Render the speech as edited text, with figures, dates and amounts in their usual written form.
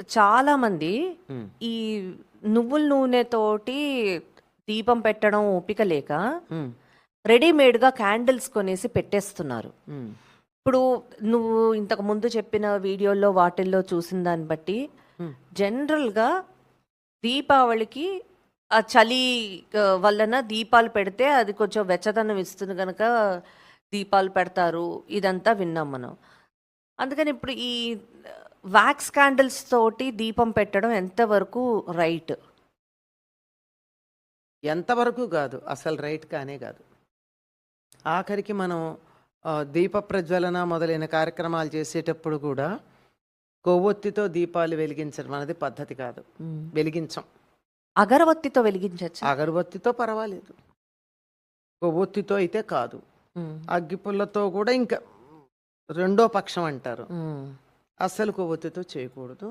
చాలా మంది ఉమ్, ఈ నువ్వుల నూనెతోటి దీపం పెట్టడం ఓపిక లేక ఉమ్, రెడీమేడ్‌గా క్యాండిల్స్ కొనేసి పెట్టేస్తున్నారు. ఉమ్, ఇప్పుడు నువ్వు ఇంతకు ముందు చెప్పిన వీడియోల్లో వాటిల్లో చూసిన దాన్ని బట్టి ఉమ్. జనరల్‌గా దీపావళికి ఆ చలి వలన దీపాలు పెడితే అది కొంచెం వెచ్చదనం ఇస్తుంది గనక దీపాలు పెడతారు. ఇదంతా విన్నాం మనం. అందుకని ఇప్పుడు ఈ వాక్స్ క్యాండిల్స్ తోటి దీపం పెట్టడం ఎంతవరకు రైట్? ఎంతవరకు కాదు, అసలు రైట్ కానే కాదు. ఆఖరికి మనం దీప ప్రజ్వలన మొదలైన కార్యక్రమాలు చేసేటప్పుడు కూడా కొవ్వొత్తితో దీపాలు వెలిగించడం అనేది పద్ధతి కాదు. వెలిగించం. అగరవత్తితో వెలిగించొచ్చా? అగరబత్తితో పర్వాలేదు, కొవ్వొత్తితో అయితే కాదు. హ్మ్. అగ్గిపుల్లతో కూడా ఇంకా రెండో పక్షం అంటారు. హ్మ్. అస్సలు కొవ్వొత్తితో చేయకూడదు.